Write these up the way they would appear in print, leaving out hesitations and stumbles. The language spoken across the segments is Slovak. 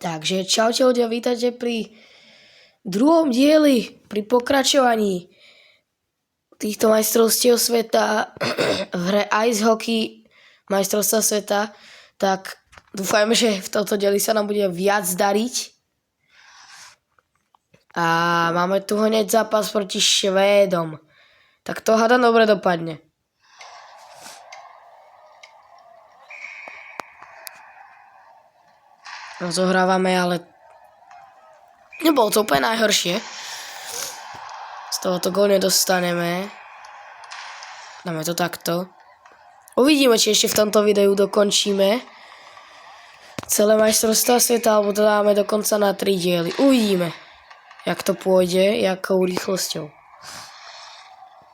Takže čaute ľudia, vítajte pri druhom dieli, pri pokračovaní týchto majstrovstiev sveta v hre Ice Hockey majstrovstva sveta. Tak dúfajme, že v tomto dieli sa nám bude viac dariť. A máme tu hneď zápas proti Švédom. Tak to hádam dobre dopadne. Rozohrávame, ale nebolo to úplne najhoršie. Z tohoto gól nedostaneme. Dáme to takto. Uvidíme, či ešte v tomto videu dokončíme celé majstrovstvá sveta, alebo to dáme dokonca na 3 diely. Uvidíme, jak to pôjde, jakou rýchlosťou.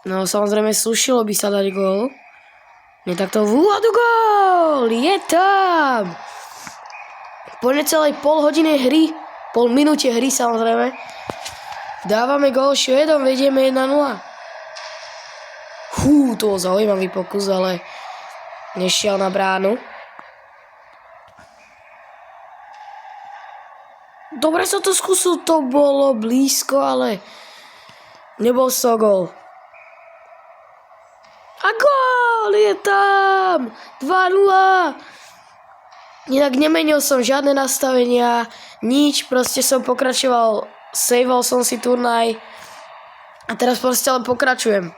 No samozrejme slušilo by sa dať gól. Nie takto v úvodu gól! Je tam! Po necelej pol hodine hry, pol minúte hry samozrejme, dávame gól Švédom, vedieme 1-0. To bol zaujímavý pokus, ale nešiel na bránu. Dobre sa to skúsil, to bolo blízko, ale nebol to gól. A gól je tam! 2-0! Inak nemenil som žiadne nastavenia, nič, proste som pokračoval, saveol som si turnaj a teraz proste len pokračujem.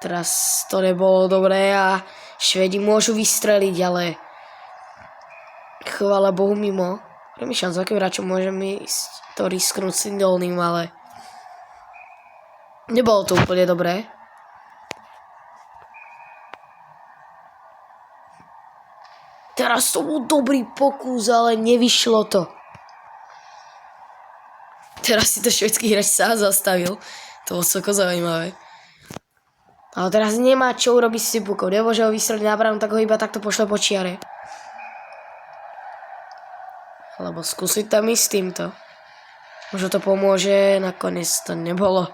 Teraz to nebolo dobré a Švédi môžu vystreliť, ale chvála Bohu mimo. Premýšľam, za akým hráčom môžem ísť to risknúť s dolným, ale nebolo to úplne dobré. Teraz to bol dobrý pokus, ale nevyšlo to. Teraz si to švédsky hráč sám zastavil. To bolo celko zaujímavé. Ale teraz nemá čo urobiť s tým pukom. Nemôže ho vystreliť na bránu, tak ho iba takto pošle po čiare. Alebo skúsiť tam ísť s týmto. Možno to pomôže, nakoniec to nebolo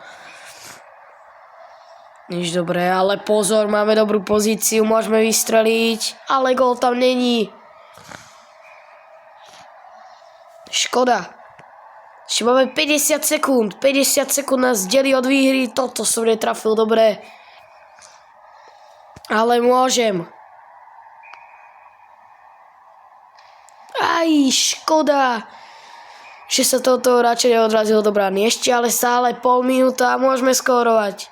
nič dobré, ale pozor, máme dobrú pozíciu, môžeme vystreliť, ale gól tam není. Škoda. Ešte máme 50 sekúnd, 50 sekúnd nás delí od výhry, toto som netrafil dobre. Ale môžem. Aj, škoda, že sa toto radšej neodrazilo do brány. Ešte ale stále pol minúta a môžeme skórovať.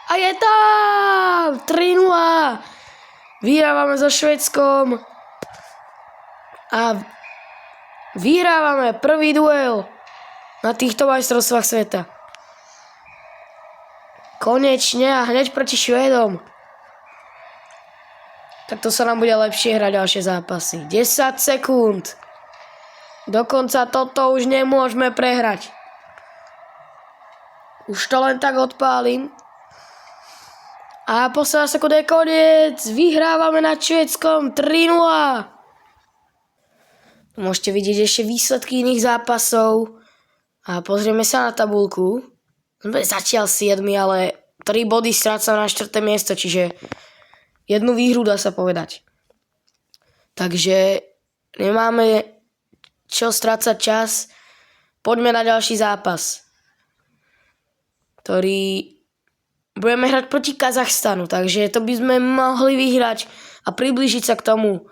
A je tam! 3-0! Vyhrávame so Švédskom. A vyhrávame prvý duel na týchto majstrovstvách sveta. Konečne a hneď proti Švédom. Tak to sa nám bude lepšie hrať ďalšie zápasy. 10 sekúnd. Dokonca toto už nemôžeme prehrať. Už to len tak odpálim. A posledná sekunda je koniec. Vyhrávame nad Švédskom 3-0. Môžete vidieť ešte výsledky iných zápasov. A pozrieme sa na tabuľku. Sme zatiaľ 7, ale 3 body strácam na 4. miesto, čiže jednu výhru dá sa povedať. Takže nemáme čo strácať čas. Poďme na ďalší zápas, ktorý budeme hrať proti Kazachstanu, takže to by sme mohli vyhrať a priblížiť sa k tomu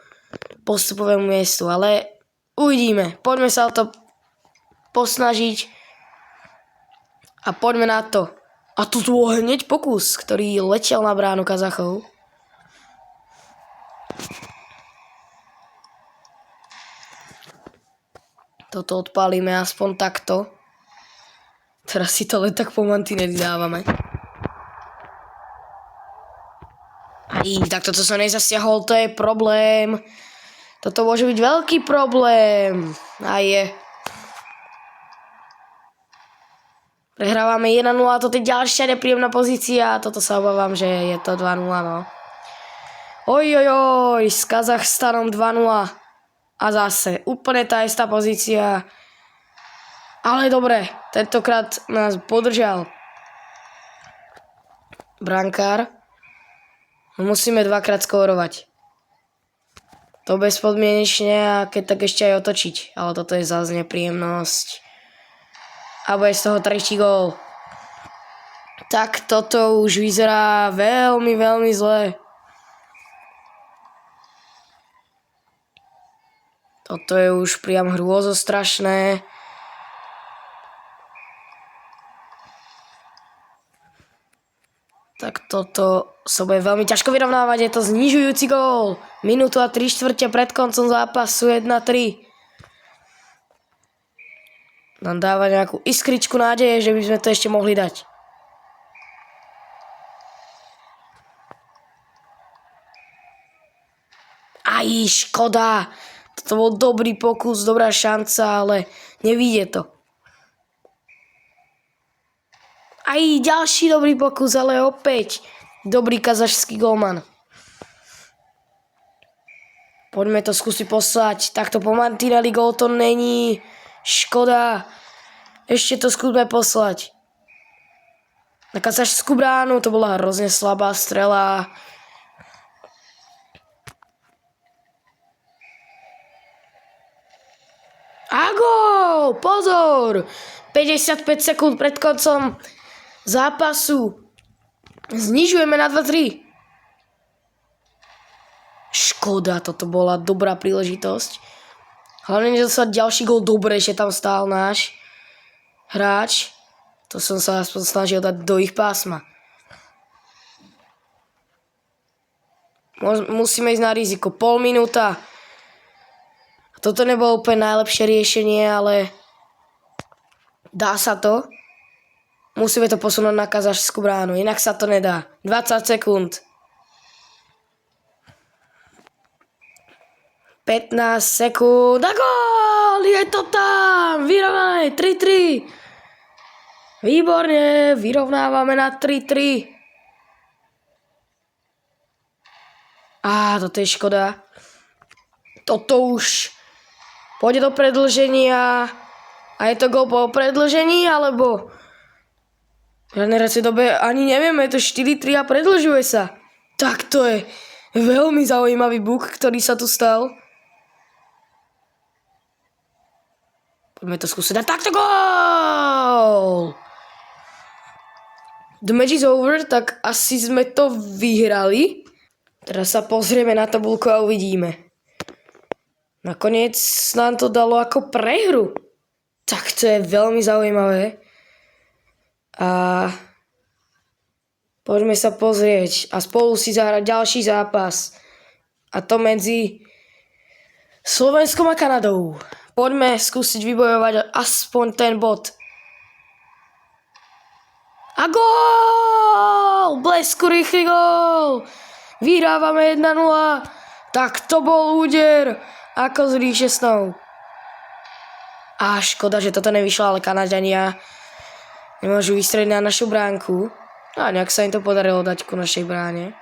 postupovému miestu, ale uvidíme. Poďme sa o to posnažiť a poďme na to. A tu bol hneď pokus, ktorý letel na bránu Kazachov. Toto odpálime aspoň takto. Teraz si to len tak po mantineli dávame. Tak toto som nezasiahol, to je problém. Toto môže byť veľký problém. A je. Prehrávame 1-0, toto je ďalšia nepríjemná pozícia. Toto sa obávam, že je to 2-0, no. Ojojoj, s Kazachstanom 2-0. A zase, úplne tá istá pozícia. Ale dobre, tentokrát nás podržal brankár. Musíme dvakrát skórovať. To bezpodmienečne a keď tak ešte aj otočiť. Ale toto je zase nepríjemnosť. A bude z toho tretí gól. Tak toto už vyzerá veľmi, veľmi zle. Toto je už priam hrôzostrašné. Tak toto sa bude veľmi ťažko vyrovnávať. Je to znižujúci gól. Minútu a 3/4 pred koncom zápasu 1-3. Nám dáva nejakú iskričku nádeje, že by sme to ešte mohli dať. Aj škoda. Toto bol dobrý pokus, dobrá šanca, ale nevíde to. Aj ďalší dobrý pokus, ale opäť dobrý kazašský golman. Poďme to skúsiť poslať. Takto po mantineli gól to není. Škoda. Ešte to skúsme poslať. Na kazašskú bránu to bola hrozne slabá strela. A gól! Pozor! 55 sekúnd pred koncom zápasu. Znižujeme na 2-3. Škoda, toto bola dobrá príležitosť. Hlavne nedostať ďalší gól dobre, že tam stál náš hráč. To som sa aspoň snažil dať do ich pásma. Musíme ísť na riziko. Pol minúta. Toto nebolo úplne najlepšie riešenie, ale dá sa to. Musíme to posunúť na kazašskú bránu, inak sa to nedá. 20 sekúnd. 15 sekúnd a gól! Je to tam! Vyrovnané 3-3. Výborne, vyrovnávame na 3-3. Toto je škoda. Toto už pôjde do predĺženia. A je to gól po predĺžení, alebo v hracej dobe ani nevieme, je to 4-3 a predĺžuje sa. Tak to je veľmi zaujímavý bug, ktorý sa tu stal. Poďme to skúsiť. A takto gól! The match is over, tak asi sme to vyhrali. Teraz sa pozrieme na tabuľku a uvidíme. Nakoniec nám to dalo ako prehru. Tak to je veľmi zaujímavé. A poďme sa pozrieť a spolu si zahrať ďalší zápas. A to medzi Slovenskom a Kanadou. Poďme skúsiť vybojovať aspoň ten bod. A gól! Blesku rýchly gól! Vyhrávame 1-0. Tak to bol úder. Ako z ríše snov. A škoda, že toto nevyšlo, ale Kanaďania nemôžu vystreliť na našu bránku. A nejak sa im to podarilo dať ku našej bráne.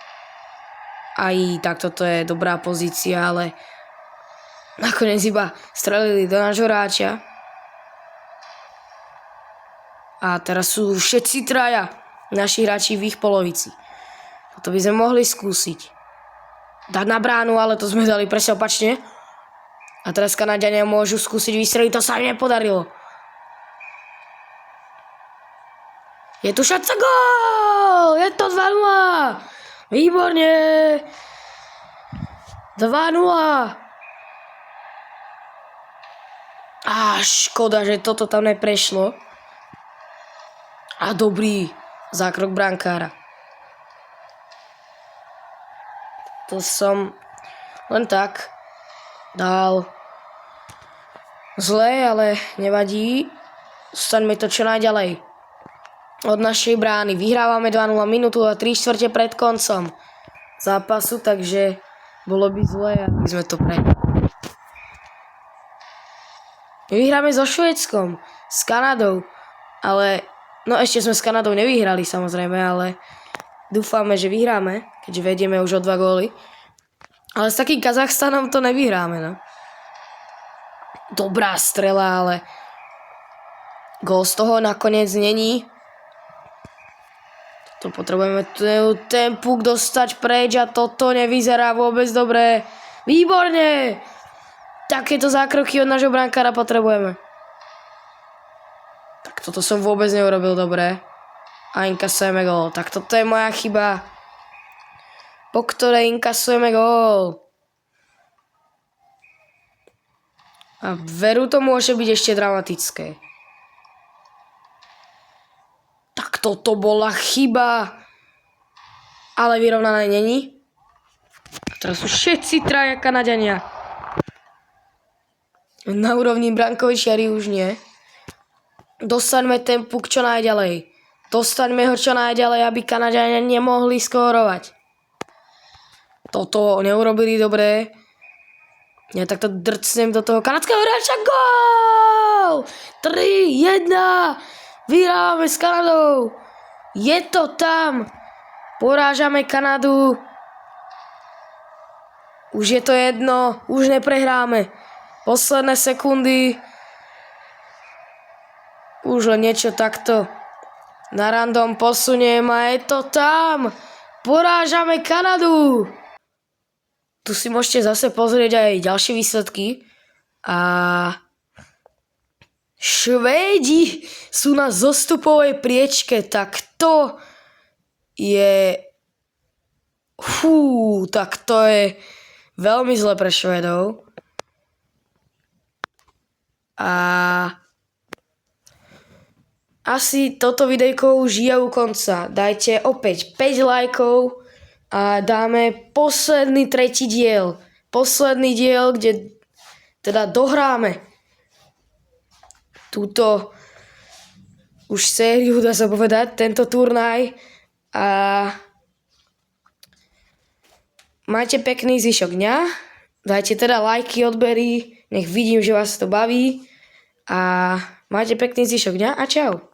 Aj tak toto je dobrá pozícia, ale nakoniec iba strelili do nášho hráča. A teraz sú všetci traja naši hráči v ich polovici. Toto by sme mohli skúsiť. Dať na bránu, ale to sme dali presne opačne. A teraz Kanaďania môžu skúsiť vystreliť, to sa im nepodarilo. Je tu šanca, gól! Je to 2-0! Výborne! 2-0! Škoda, že toto tam neprešlo. A dobrý zákrok brankára. To som len tak dal zle, ale nevadí. Staňme to čo najďalej od našej brány. Vyhrávame 2-0, minútu a 3/4 pred koncom zápasu, takže bolo by zle, aby sme to prehli. Vyhráme so Švédskom, s Kanadou, ale no ešte sme s Kanadou nevyhrali samozrejme, ale dúfame, že vyhráme, keďže vedieme už o 2 góly. Ale s takým Kazachstanom to nevyhráme, no. Dobrá strela, ale gól z toho nakoniec není. To potrebujeme ten puk dostať preč a toto nevyzerá vôbec dobre. Výborne! Takéto zákroky od nášho brankára potrebujeme. Tak toto som vôbec neurobil dobre. A inkasujeme gól. Tak toto je moja chyba, po ktorej inkasujeme gól. A veru to môže byť ešte dramatické. Tak toto bola chyba. Ale vyrovnané není. A teraz sú všetci traja Kanaďania. Na úrovni brankovej čiary už nie. Dostaňme ten puk čo najďalej. Dostaňme ho čo najďalej, aby Kanaďania nemohli skórovať. Toto neurobili dobre. Ja takto drcnem do toho kanadského hráča. Gól! 3-1. Vyhrávame s Kanadou. Je to tam. Porážame Kanadu. Už je to jedno. Už neprehráme. Posledné sekundy. Už len niečo takto na random posuniem a je to tam. Porážame Kanadu. Tu si môžete zase pozrieť aj ďalšie výsledky. A Švédi sú na zostupovej priečke, tak to je... tak to je veľmi zle pre Švédov. A asi toto videjko už je u konca. Dajte opäť 5 lajkov a dáme posledný tretí diel. Posledný diel, kde teda dohráme túto už sériu, dá sa povedať, tento turnaj. A majte pekný zvyšok dňa. Dajte teda lajky, odbery. Nech vidím, že vás to baví. A majte pekný zvyšok dňa a čau.